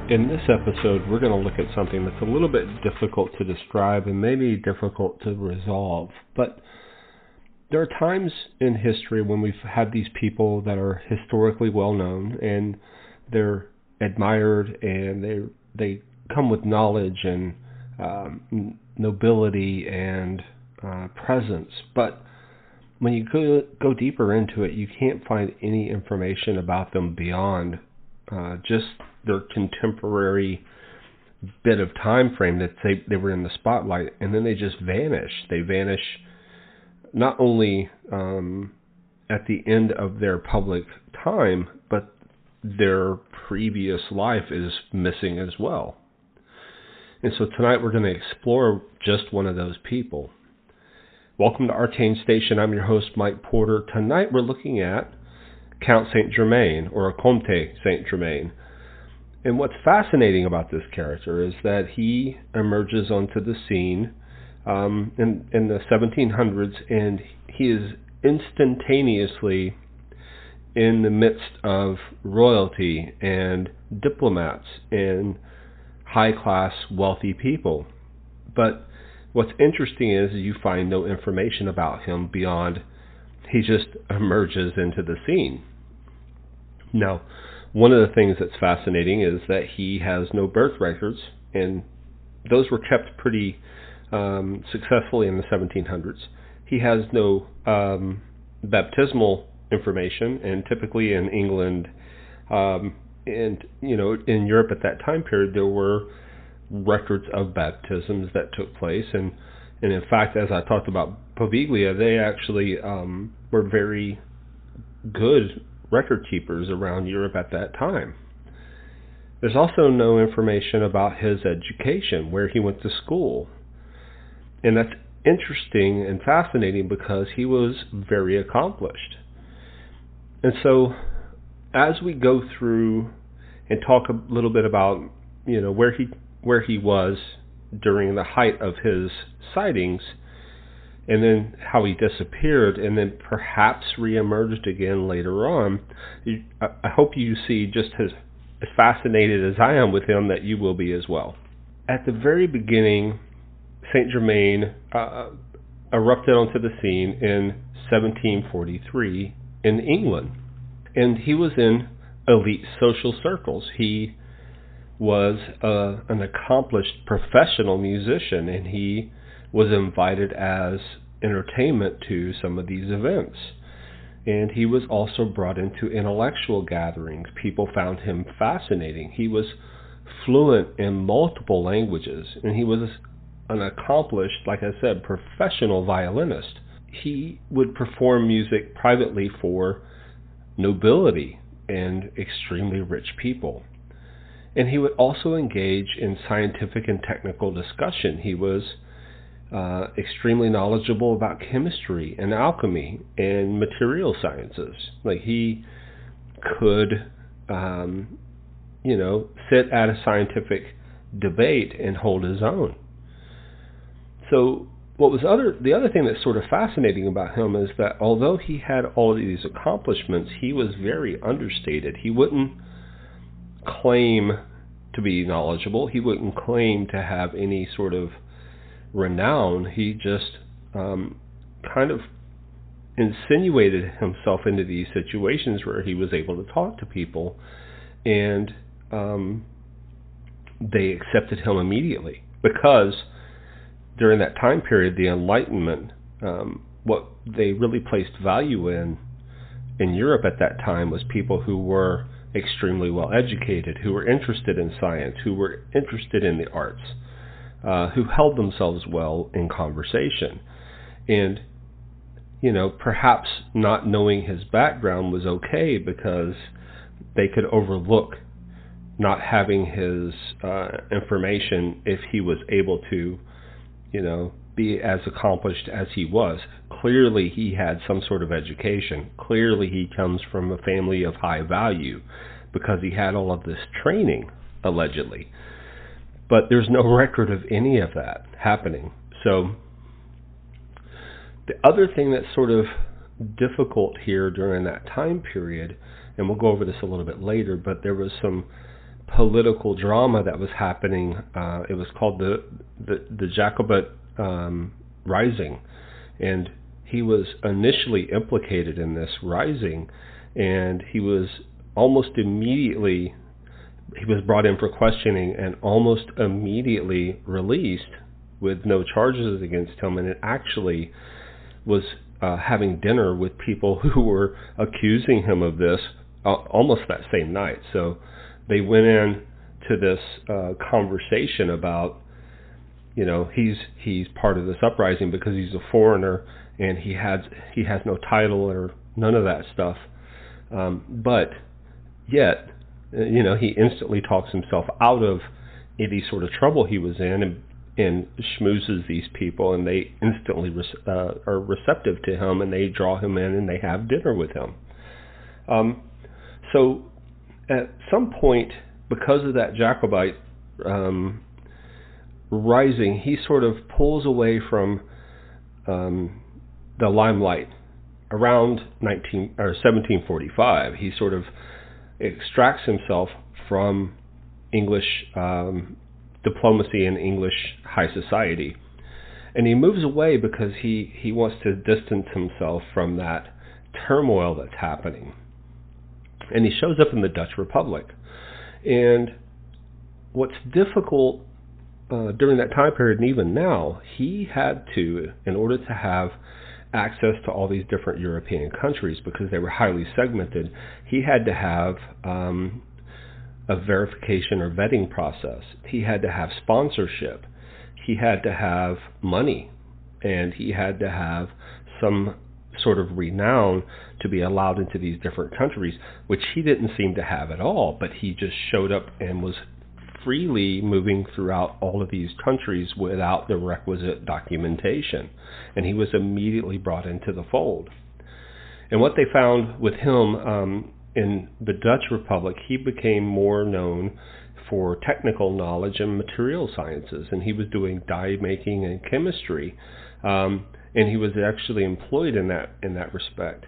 In this episode, we're going to look at something that's a little bit difficult to describe and maybe difficult to resolve. But there are times in history when we've had these people that are historically well known and they're admired and they come with knowledge and nobility and presence. But when you go deeper into it, you can't find any information about them beyond just their contemporary bit of time frame that they were in the spotlight, and then they just vanish. They vanish not only at the end of their public time, but their previous life is missing as well. And so tonight we're going to explore just one of those people. Welcome to Arcane Station. I'm your host, Mike Porter. Tonight we're looking at Count Saint Germain, or Count Saint Germain. And what's fascinating about this character is that he emerges onto the scene in the 1700s, and he is instantaneously in the midst of royalty and diplomats and high-class, wealthy people. But what's interesting is you find no information about him beyond he just emerges into the scene. Now, one of the things that's fascinating is that he has no birth records, and those were kept pretty successfully in the 1700s. He has no baptismal information, and typically in England and in Europe at that time period, there were records of baptisms that took place, and in fact, as I talked about Poveglia, they actually were very good record keepers around Europe at that time. There's also no information about his education, where he went to school. And that's interesting and fascinating because he was very accomplished. And so as we go through and talk a little bit about, where he was during the height of his sightings, and then how he disappeared, and then perhaps reemerged again later on, I hope you see just as fascinated as I am with him that you will be as well. At the very beginning, Saint Germain erupted onto the scene in 1743 in England, and he was in elite social circles. He was an accomplished professional musician, and he was invited as entertainment to some of these events. And he was also brought into intellectual gatherings. People found him fascinating. He was fluent in multiple languages, and he was an accomplished, like I said, professional violinist. He would perform music privately for nobility and extremely rich people. And he would also engage in scientific and technical discussion. He was extremely knowledgeable about chemistry and alchemy and material sciences. Like, he could, sit at a scientific debate and hold his own. So the other thing that's sort of fascinating about him is that although he had all of these accomplishments, he was very understated. He wouldn't claim to be knowledgeable. He wouldn't claim to have any sort of renown. He just kind of insinuated himself into these situations where he was able to talk to people, and they accepted him immediately because during that time period, the Enlightenment, what they really placed value in Europe at that time was people who were extremely well educated, who were interested in science, who were interested in the arts, who held themselves well in conversation. And, perhaps not knowing his background was okay because they could overlook not having his information if he was able to, be as accomplished as he was. Clearly he had some sort of education. Clearly he comes from a family of high value because he had all of this training, allegedly. But there's no record of any of that happening. So the other thing that's sort of difficult here during that time period, and we'll go over this a little bit later, but there was some political drama that was happening. It was called the Jacobite Rising, and he was initially implicated in this rising, and he was brought in for questioning and almost immediately released with no charges against him, and it actually was having dinner with people who were accusing him of this almost that same night. So they went in to this conversation about, he's part of this uprising because he's a foreigner and he has no title or none of that stuff. But yet, he instantly talks himself out of any sort of trouble he was in and schmoozes these people, and they instantly are receptive to him, and they draw him in and they have dinner with him. So at some point, because of that Jacobite rising, he sort of pulls away from the limelight around 1745. He sort of extracts himself from English diplomacy and English high society, and he moves away because he wants to distance himself from that turmoil that's happening. And he shows up in the Dutch Republic. And what's difficult during that time period, and even now, he had to, in order to have access to all these different European countries, because they were highly segmented, he had to have a verification or vetting process. He had to have sponsorship. He had to have money. And he had to have some sort of renown to be allowed into these different countries, which he didn't seem to have at all, but he just showed up and was freely moving throughout all of these countries without the requisite documentation, and he was immediately brought into the fold. And what they found with him in the Dutch Republic, he became more known for technical knowledge and material sciences, and he was doing dye making and chemistry, and he was actually employed in that respect.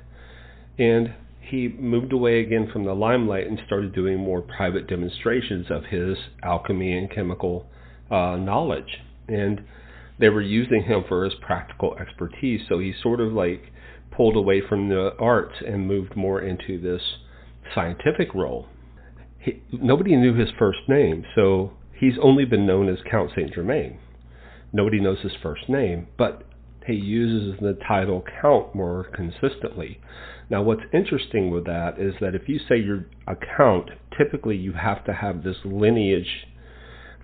And he moved away again from the limelight and started doing more private demonstrations of his alchemy and chemical knowledge. And they were using him for his practical expertise, so he sort of like pulled away from the arts and moved more into this scientific role. Nobody knew his first name, so he's only been known as Count Saint Germain. Nobody knows his first name, but he uses the title Count more consistently. Now, what's interesting with that is that if you say you're a Count, typically you have to have this lineage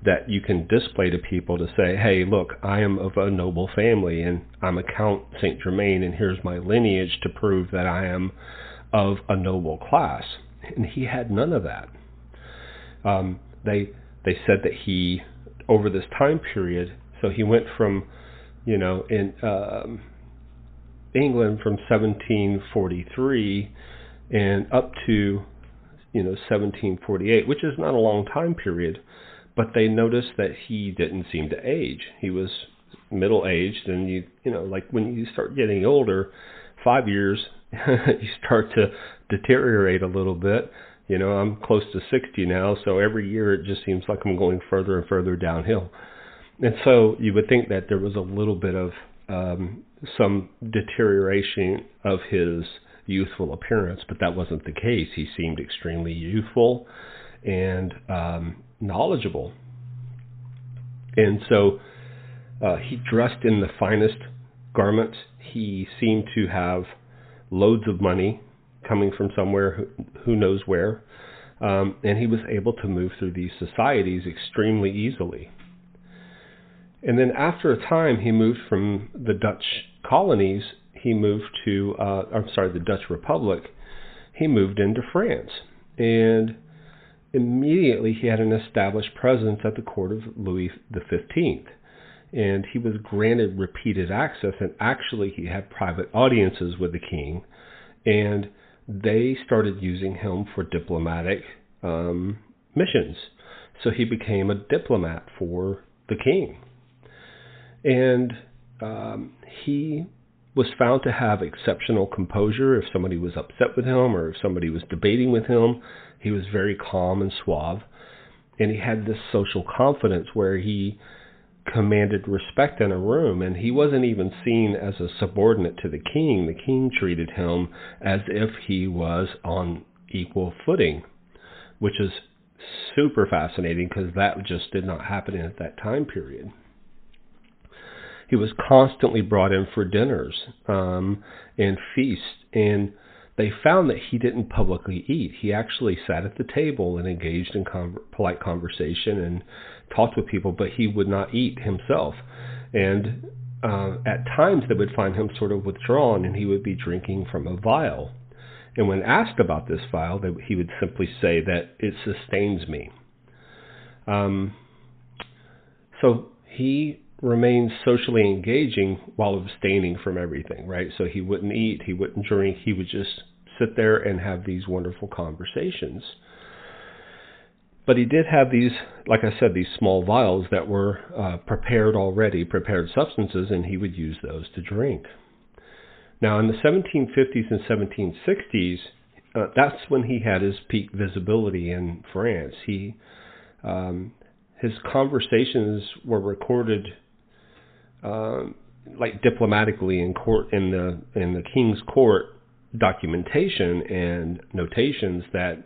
that you can display to people to say, hey, look, I am of a noble family, and I'm a Count Saint Germain, and here's my lineage to prove that I am of a noble class. And he had none of that. They said that he, over this time period, so he went from, in England from 1743 and up to, 1748, which is not a long time period, but they noticed that he didn't seem to age. He was middle-aged, and like when you start getting older, 5 years, you start to deteriorate a little bit. I'm close to 60 now, so every year it just seems like I'm going further and further downhill. And so you would think that there was a little bit of some deterioration of his youthful appearance, but that wasn't the case. He seemed extremely youthful and knowledgeable. And so he dressed in the finest garments. He seemed to have loads of money coming from somewhere, who knows where, and he was able to move through these societies extremely easily. And then after a time, he moved from the Dutch colonies, he moved to, the Dutch Republic, he moved into France. And immediately he had an established presence at the court of Louis XV. And he was granted repeated access, and actually he had private audiences with the king, and they started using him for diplomatic missions. So he became a diplomat for the king. And he was found to have exceptional composure. If somebody was upset with him or if somebody was debating with him, he was very calm and suave. And he had this social confidence where he commanded respect in a room, and he wasn't even seen as a subordinate to the king. The king treated him as if he was on equal footing, which is super fascinating because that just did not happen at that time period. He was constantly brought in for dinners and feasts, and they found that he didn't publicly eat. He actually sat at the table and engaged in polite conversation and talked with people, but he would not eat himself. And at times they would find him sort of withdrawn, and he would be drinking from a vial. And when asked about this vial, he would simply say that it sustains me. So he remained socially engaging while abstaining from everything, right? So he wouldn't eat, he wouldn't drink, he would just sit there and have these wonderful conversations. But he did have these, like I said, these small vials that were prepared substances, and he would use those to drink. Now, in the 1750s and 1760s, that's when he had his peak visibility in France. His conversations were recorded like diplomatically in court, in the king's court documentation and notations, that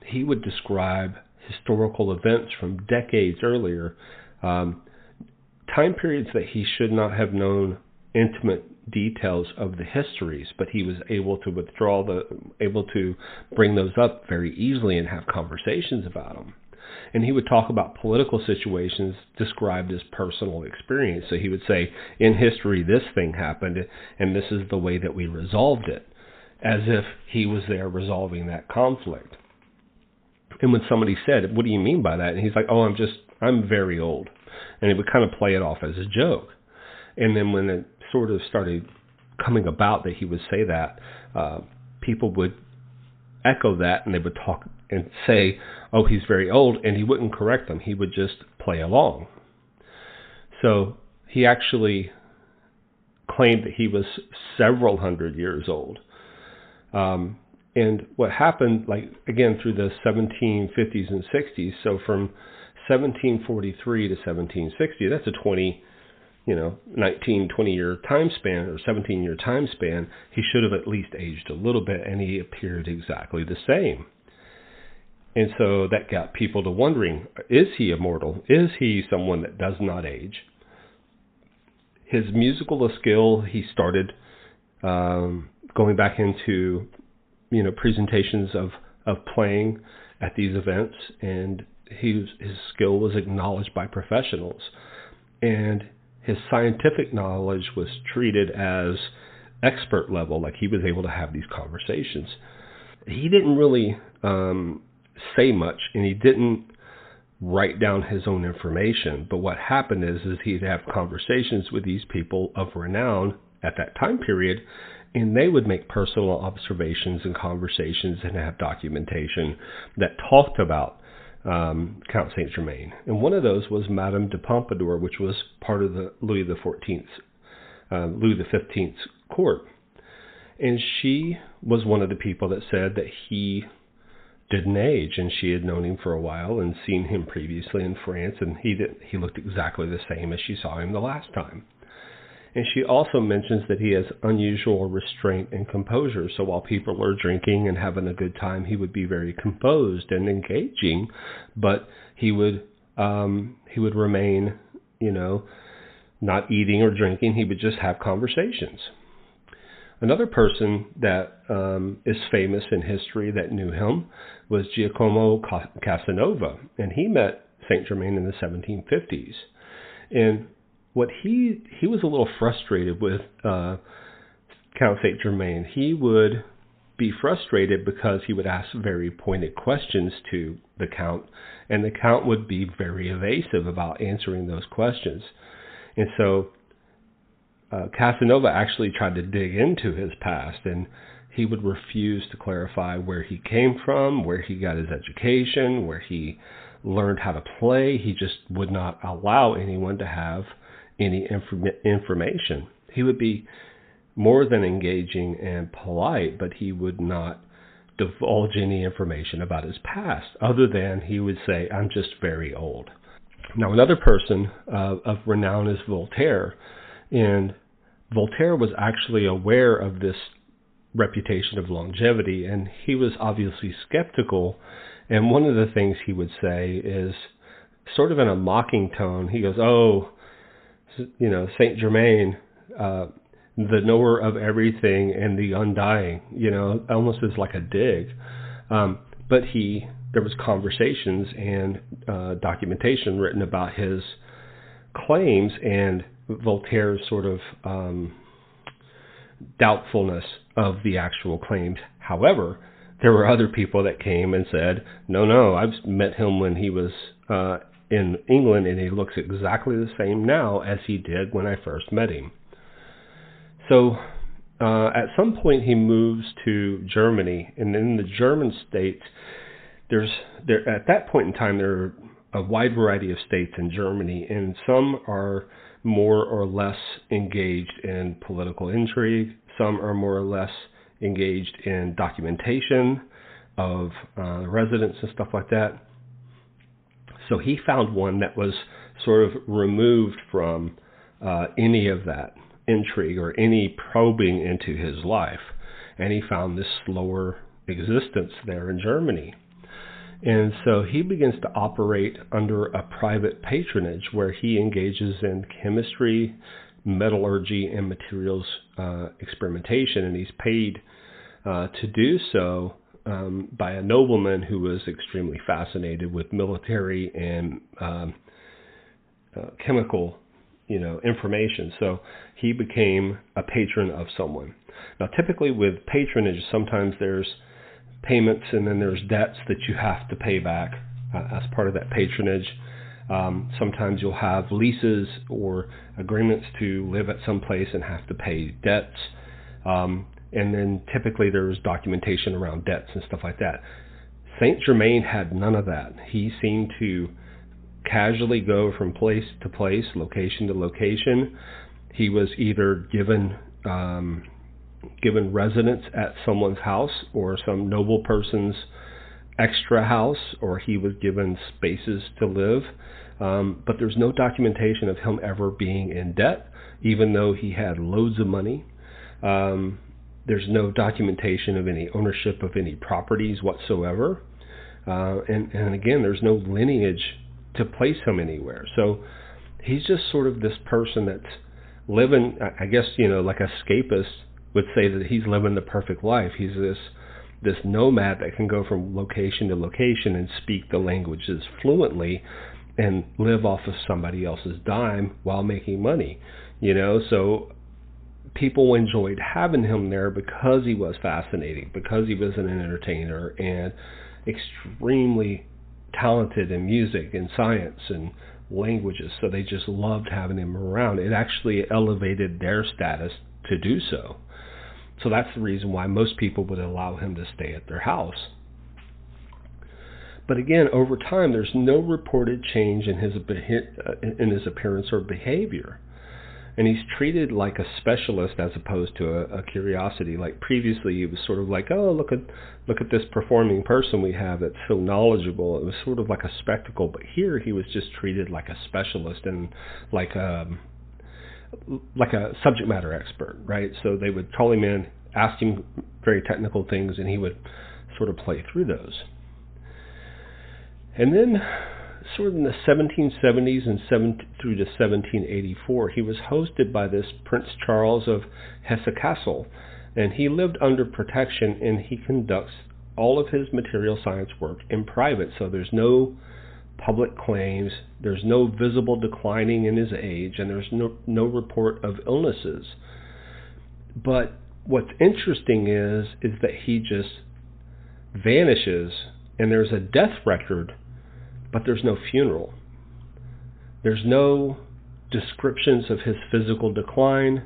he would describe historical events from decades earlier, time periods that he should not have known intimate details of the histories, but he was able to bring those up very easily and have conversations about them. And he would talk about political situations described as personal experience. So he would say, in history, this thing happened, and this is the way that we resolved it, as if he was there resolving that conflict. And when somebody said, "What do you mean by that?" and he's like, "Oh, I'm very old." And he would kind of play it off as a joke. And then when it sort of started coming about that he would say that, people would echo that, and they would talk and say, "Oh, he's very old," and he wouldn't correct them. He would just play along. So he actually claimed that he was several hundred years old. And what happened, like, again, through the 1750s and 60s, so from 1743 to 1760, that's a 20-year time span, or 17-year time span. He should have at least aged a little bit, and he appeared exactly the same. And so that got people to wondering, is he immortal? Is he someone that does not age? His musical skill, he started going back into presentations of playing at these events, and his skill was acknowledged by professionals. And his scientific knowledge was treated as expert level, like he was able to have these conversations. He didn't really say much, and he didn't write down his own information. But what happened is he'd have conversations with these people of renown at that time period, and they would make personal observations and conversations and have documentation that talked about Count Saint Germain. And one of those was Madame de Pompadour, which was part of the Louis XV's court. And she was one of the people that said that he didn't age, and she had known him for a while and seen him previously in France, and he looked exactly the same as she saw him the last time. And she also mentions that he has unusual restraint and composure. So while people are drinking and having a good time, he would be very composed and engaging, but he would remain, not eating or drinking. He would just have conversations. Another person that is famous in history that knew him was Giacomo Casanova, and he met Saint Germain in the 1750s. And what he was a little frustrated with Count Saint Germain. He would be frustrated because he would ask very pointed questions to the Count, and the Count would be very evasive about answering those questions. And so Casanova actually tried to dig into his past, and he would refuse to clarify where he came from, where he got his education, where he learned how to play. He just would not allow anyone to have any information. He would be more than engaging and polite, but he would not divulge any information about his past, other than he would say, I'm just very old. Now, another person of renown is Voltaire, and Voltaire was actually aware of this reputation of longevity, and he was obviously skeptical. And one of the things he would say is, sort of in a mocking tone, he goes, "Oh, Saint Germain, the knower of everything and the undying," almost as like a dig. But there was conversations and documentation written about his claims and Voltaire's sort of doubtfulness of the actual claims. However, there were other people that came and said, no, I've met him when he was in England, and he looks exactly the same now as he did when I first met him. So at some point he moves to Germany, and in the German states, at that point in time, there are a wide variety of states in Germany, and some are more or less engaged in political intrigue. Some are more or less engaged in documentation of residents and stuff like that. So he found one that was sort of removed from any of that intrigue or any probing into his life. And he found this slower existence there in Germany. And so he begins to operate under a private patronage where he engages in chemistry, metallurgy, and materials experimentation. And he's paid to do so by a nobleman who was extremely fascinated with military and chemical, information. So he became a patron of someone. Now, typically with patronage, sometimes there's payments and then there's debts that you have to pay back as part of that patronage. Sometimes you'll have leases or agreements to live at some place and have to pay debts. And then typically there's documentation around debts and stuff like that. Saint Germain had none of that. He seemed to casually go from place to place, location to location. He was either given residence at someone's house or some noble person's extra house, or he was given spaces to live. But there's no documentation of him ever being in debt, even though he had loads of money. There's no documentation of any ownership of any properties whatsoever. And again, there's no lineage to place him anywhere. So he's just sort of this person that's living, I guess, like escapist would say that he's living the perfect life. He's this nomad that can go from location to location and speak the languages fluently and live off of somebody else's dime while making money. So people enjoyed having him there because he was fascinating, because he was an entertainer and extremely talented in music and science and languages. So they just loved having him around. It actually elevated their status to do so. So that's the reason why most people would allow him to stay at their house. But again, over time, there's no reported change in his appearance or behavior. And he's treated like a specialist as opposed to a curiosity. Like previously, he was sort of like, oh, look at this performing person we have that's so knowledgeable. It was sort of like a spectacle. But here, he was just treated like a specialist and like a subject matter expert, right? So they would call him in, ask him very technical things, and he would sort of play through those. And then, sort of in the 1770s and through to 1784, he was hosted by this Prince Charles of Hesse-Kassel, and he lived under protection, and he conducts all of his material science work in private. So there's no public claims, there's no visible declining in his age, and there's no report of illnesses. But what's interesting is that he just vanishes, and there's a death record, but there's no funeral. There's no descriptions of his physical decline.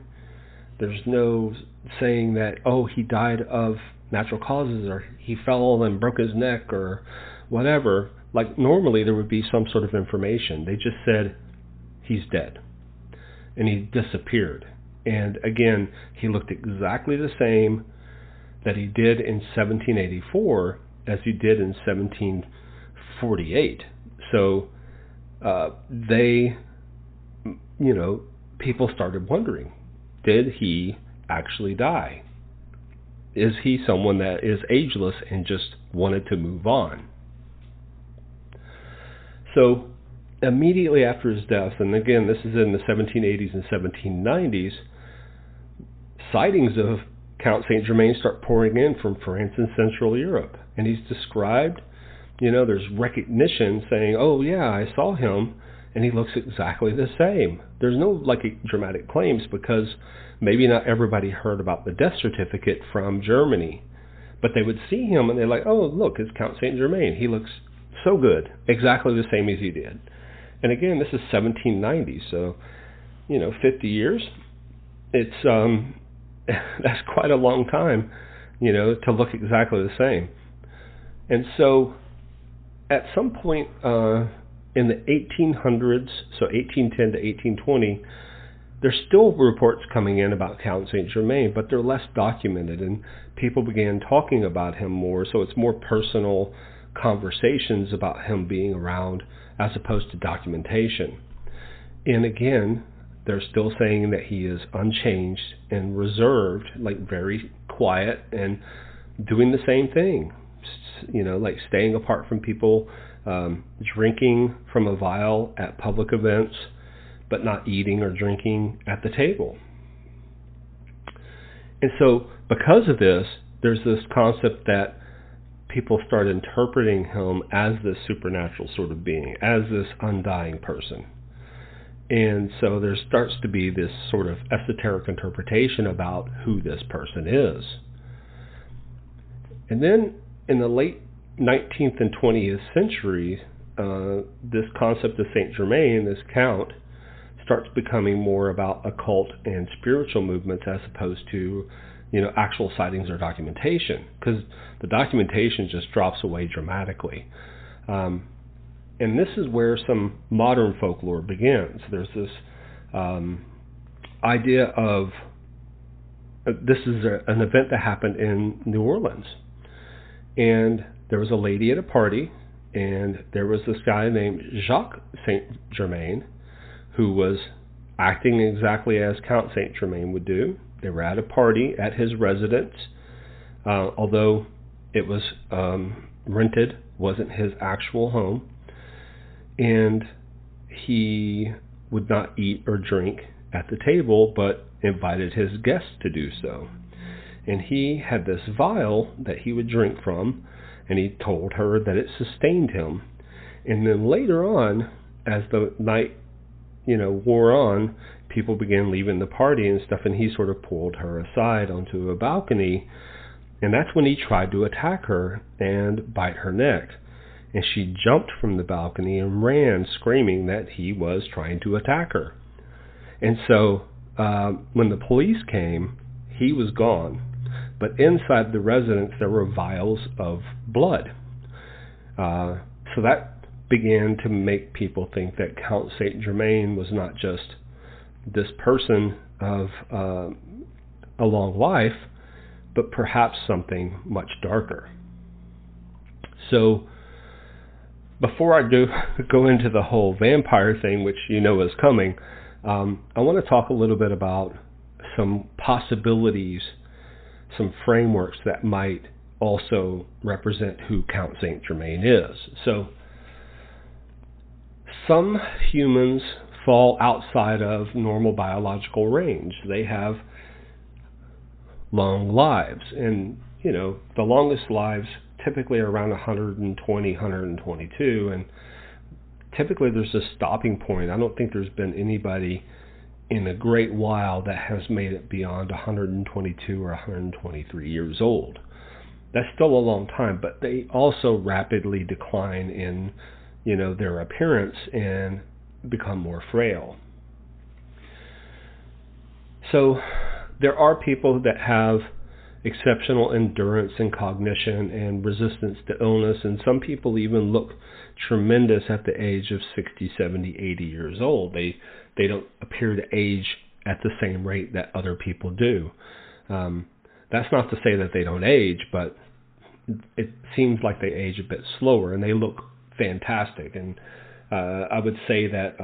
There's no saying that, oh, he died of natural causes, or he fell and broke his neck, or whatever. Like normally there would be some sort of information. They just said, he's dead. And he disappeared. And again, he looked exactly the same. that he did in 1784 as he did in 1748. So people started wondering, did he actually die? Is he someone that is ageless and just wanted to move on? So immediately after his death, and again, this is in the 1780s and 1790s, sightings of Count Saint Germain start pouring in from France and Central Europe. And he's described, there's recognition saying, oh yeah, I saw him, and he looks exactly the same. There's no dramatic claims because maybe not everybody heard about the death certificate from Germany. But they would see him and they're like, oh, look, it's Count Saint Germain. He looks so good, exactly the same as he did. And again, this is 1790, so 50 years. It's that's quite a long time, to look exactly the same. And so, at some point in the 1800s, so 1810 to 1820, there's still reports coming in about Count Saint Germain, but they're less documented, and people began talking about him more. So it's more personal conversations about him being around as opposed to documentation. And again, they're still saying that he is unchanged and reserved, very quiet and doing the same thing, staying apart from people, drinking from a vial at public events, but not eating or drinking at the table. And so because of this, there's this concept that people start interpreting him as this supernatural sort of being, as this undying person. And so there starts to be this sort of esoteric interpretation about who this person is. And then in the late 19th and 20th centuries, this concept of Saint Germain, this count, starts becoming more about occult and spiritual movements as opposed to, actual sightings or documentation, because the documentation just drops away dramatically. And this is where some modern folklore begins. There's this idea of, this is an event that happened in New Orleans. And there was a lady at a party, and there was this guy named Jacques Saint Germain, who was acting exactly as Count Saint Germain would do. They were at a party at his residence, although it was rented, wasn't his actual home. And he would not eat or drink at the table, but invited his guests to do so. And he had this vial that he would drink from, and he told her that it sustained him. And then later on, as the night, wore on, people began leaving the party and stuff, and he sort of pulled her aside onto a balcony, and that's when he tried to attack her and bite her neck. And she jumped from the balcony and ran, screaming that he was trying to attack her. And so when the police came, he was gone. But inside the residence, there were vials of blood. So that began to make people think that Count Saint Germain was not just this person of a long life, but perhaps something much darker. So before I go into the whole vampire thing, which is coming, I want to talk a little bit about some possibilities, some frameworks that might also represent who Count Saint Germain is. So some humans fall outside of normal biological range. They have long lives, and the longest lives typically are around 120, 122, and typically there's a stopping point. I don't think there's been anybody in a great while that has made it beyond 122 or 123 years old. That's still a long time, but they also rapidly decline in their appearance and become more frail. So there are people that have exceptional endurance and cognition and resistance to illness, and some people even look tremendous at the age of 60, 70, 80 years old. They don't appear to age at the same rate that other people do. That's not to say that they don't age, but it seems like they age a bit slower, and they look fantastic. And I would say that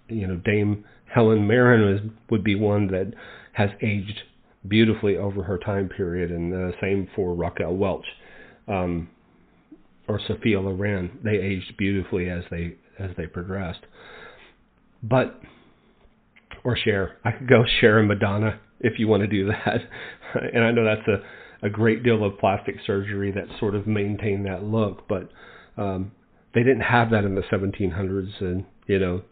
Dame Helen Mirren would be one that has aged beautifully over her time period, and the same for Raquel Welch or Sophia Loren. They aged beautifully as they progressed. But or Cher, I could go Cher and Madonna if you want to do that. And I know that's a great deal of plastic surgery that sort of maintained that look, but they didn't have that in the 1700s, and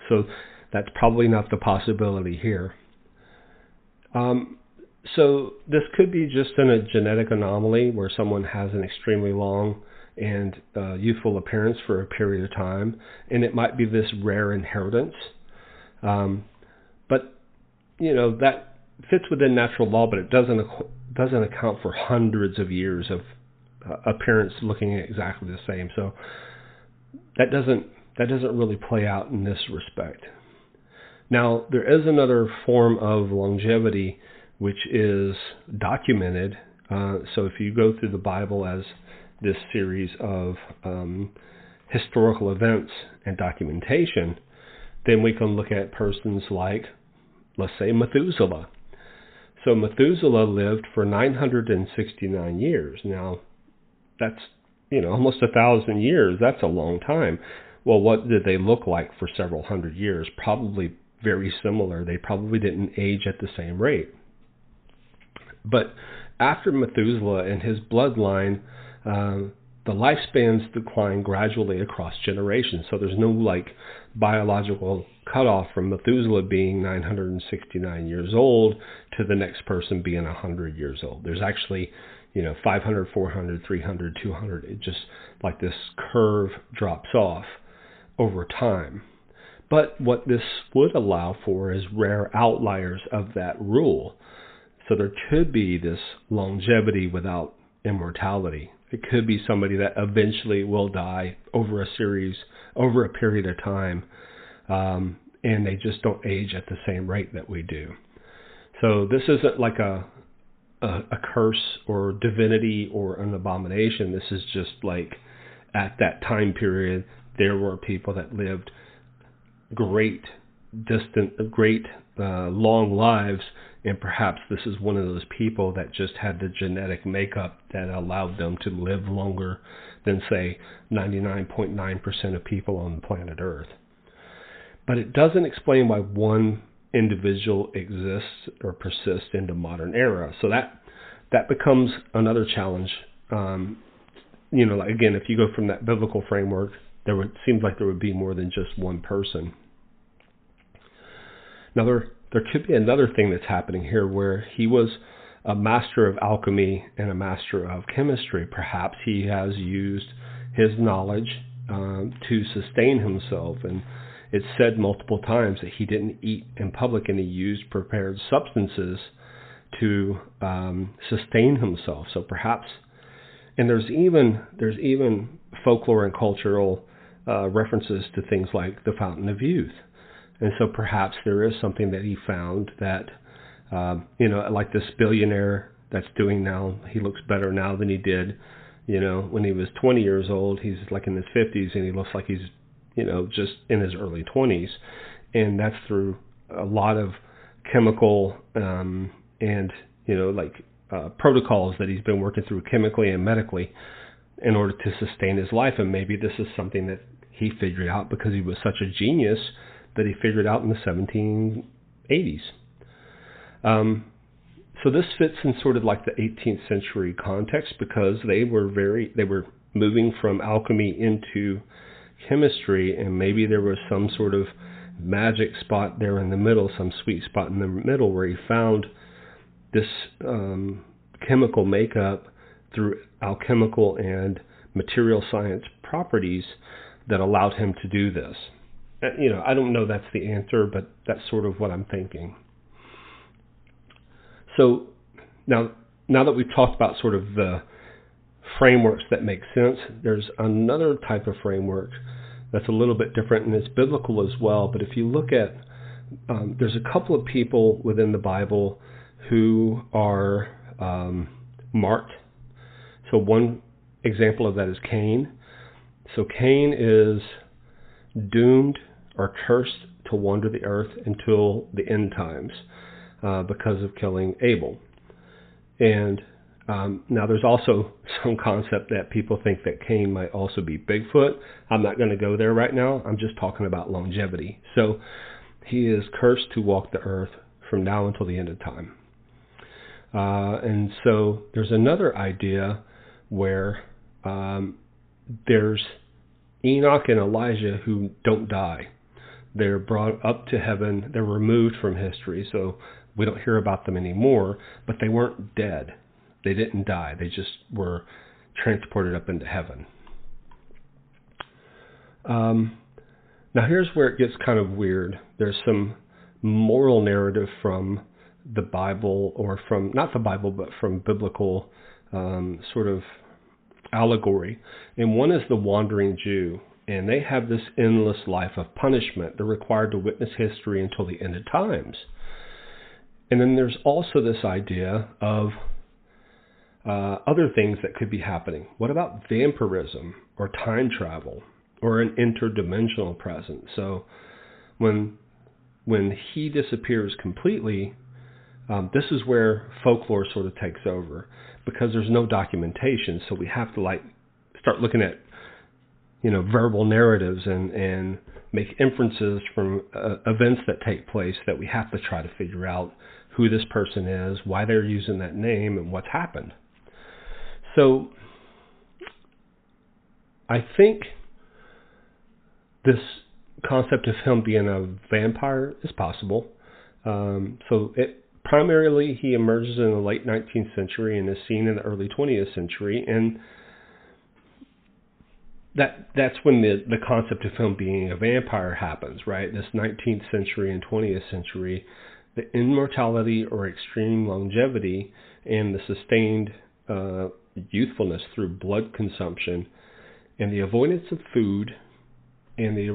so that's probably not the possibility here. So this could be just in a genetic anomaly where someone has an extremely long and youthful appearance for a period of time, and it might be this rare inheritance. But that fits within natural law, but it doesn't account for hundreds of years of appearance looking exactly the same. So that doesn't really play out in this respect. Now, there is another form of longevity which is documented. So if you go through the Bible as this series of historical events and documentation, then we can look at persons like, let's say, Methuselah. So Methuselah lived for 969 years. Now, that's almost 1,000 years. That's a long time. Well, what did they look like for several hundred years? Probably very similar. They probably didn't age at the same rate. But after Methuselah and his bloodline, the lifespans decline gradually across generations. So there's no biological cutoff from Methuselah being 969 years old to the next person being 100 years old. There's actually 500, 400, 300, 200. It just like this curve drops off over time. But what this would allow for is rare outliers of that rule. So there could be this longevity without immortality. It could be somebody that eventually will die over a period of time, and they just don't age at the same rate that we do. So this isn't like a curse or divinity or an abomination. This is just like at that time period, there were people that lived long lives, and perhaps this is one of those people that just had the genetic makeup that allowed them to live longer than, say, 99.9% of people on the planet Earth. But it doesn't explain why one individual exists or persists in the modern era. So that becomes another challenge. Again, if you go from that biblical framework, seems like there would be more than just one person. Now, there could be another thing that's happening here where he was a master of alchemy and a master of chemistry. Perhaps he has used his knowledge to sustain himself. And it's said multiple times that he didn't eat in public and he used prepared substances to sustain himself. So perhaps, and there's even folklore and cultural references to things like the Fountain of Youth. And so perhaps there is something that he found that, like this billionaire that's doing now, he looks better now than he did, when he was 20 years old. He's like in his 50s and he looks like he's, just in his early 20s. And that's through a lot of chemical protocols that he's been working through chemically and medically in order to sustain his life. And maybe this is something that he figured out because he was such a genius that he figured out in the 1780s. So this fits in sort of like the 18th century context because they were moving from alchemy into chemistry, and maybe there was some sort of magic spot there in the middle, some sweet spot in the middle where he found this chemical makeup through alchemical and material science properties that allowed him to do this. I don't know that's the answer, but that's sort of what I'm thinking. So now that we've talked about sort of the frameworks that make sense, there's another type of framework that's a little bit different, and it's biblical as well. But if you look at, there's a couple of people within the Bible who are marked. So one example of that is Cain. So Cain is doomed or cursed to wander the earth until the end times because of killing Abel. And now there's also some concept that people think that Cain might also be Bigfoot. I'm not going to go there right now. I'm just talking about longevity. So he is cursed to walk the earth from now until the end of time. And so there's another idea where there's Enoch and Elijah who don't die. They're brought up to heaven. They're removed from history, so we don't hear about them anymore, but they weren't dead. They didn't die. They just were transported up into heaven. Now here's where it gets kind of weird. There's some moral narrative from the Bible, or from, not the Bible, but from biblical sort of allegory. And one is the wandering Jew. And they have this endless life of punishment. They're required to witness history until the end of times. And then there's also this idea of other things that could be happening. What about vampirism or time travel or an interdimensional presence? So when he disappears completely, this is where folklore sort of takes over, because there's no documentation. So we have to start looking at verbal narratives and make inferences from events that take place that we have to try to figure out who this person is, why they're using that name, and what's happened. So I think this concept of him being a vampire is possible. Primarily he emerges in the late 19th century and is seen in the early 20th century, and that's when the concept of him being a vampire happens, right? This 19th century and 20th century, the immortality or extreme longevity and the sustained youthfulness through blood consumption and the avoidance of food and the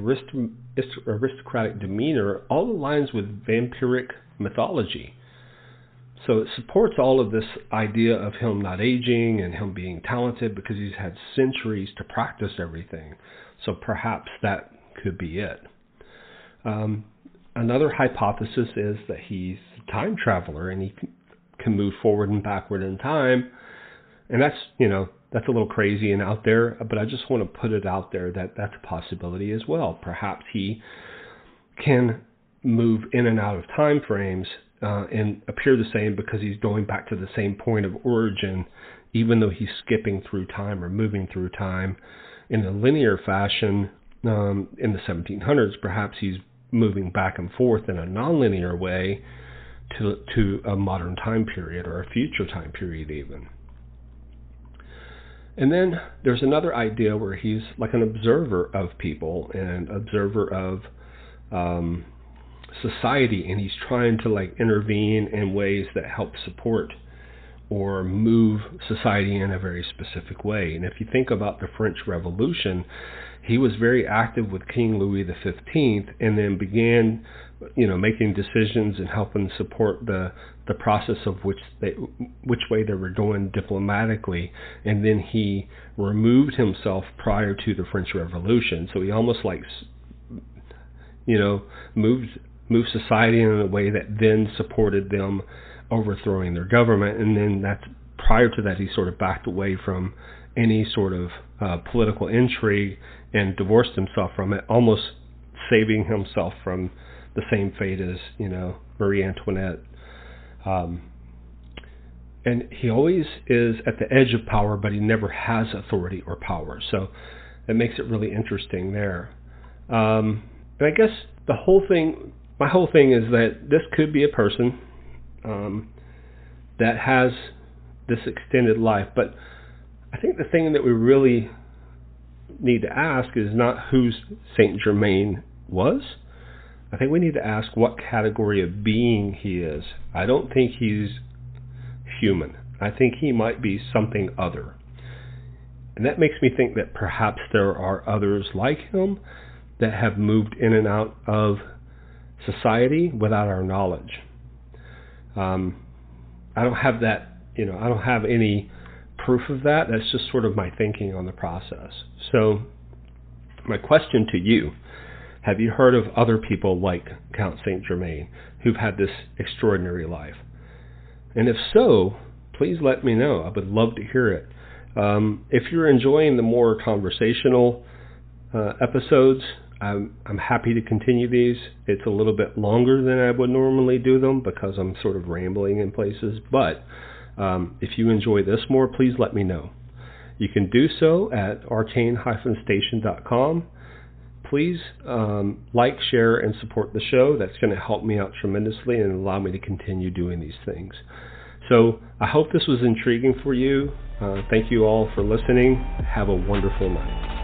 aristocratic demeanor all aligns with vampiric mythology. So it supports all of this idea of him not aging and him being talented because he's had centuries to practice everything. So perhaps that could be it. Another hypothesis is that he's a time traveler and he can move forward and backward in time. And that's a little crazy and out there, but I just want to put it out there that that's a possibility as well. Perhaps he can move in and out of time frames and appear the same because he's going back to the same point of origin, even though he's skipping through time or moving through time in a linear fashion. In the 1700s, perhaps he's moving back and forth in a nonlinear way to a modern time period or a future time period even. And then there's another idea where he's like an observer of people and observer of society, and he's trying to intervene in ways that help support or move society in a very specific way. And if you think about the French Revolution, he was very active with King Louis XV, and then began making decisions and helping support the process of which way they were going diplomatically. And then he removed himself prior to the French Revolution. So he almost moved society in a way that then supported them overthrowing their government. And then prior to that, he sort of backed away from any sort of political intrigue and divorced himself from it, almost saving himself from the same fate as Marie Antoinette. And he always is at the edge of power, but he never has authority or power. So that makes it really interesting there. And I guess my whole thing is that this could be a person that has this extended life. But I think the thing that we really need to ask is not who Saint Germain was. I think we need to ask what category of being he is. I don't think he's human. I think he might be something other. And that makes me think that perhaps there are others like him that have moved in and out of society without our knowledge. I don't have that I don't have any proof of that. That's just sort of my thinking on the process. So my question to you, have you heard of other people like Count Saint Germain who've had this extraordinary life? And if so, please let me know. I would love to hear it. If you're enjoying the more conversational episodes, I'm happy to continue these. It's a little bit longer than I would normally do them because I'm sort of rambling in places. But if you enjoy this more, please let me know. You can do so at arcane-station.com. Please like, share, and support the show. That's going to help me out tremendously and allow me to continue doing these things. So I hope this was intriguing for you. Thank you all for listening. Have a wonderful night.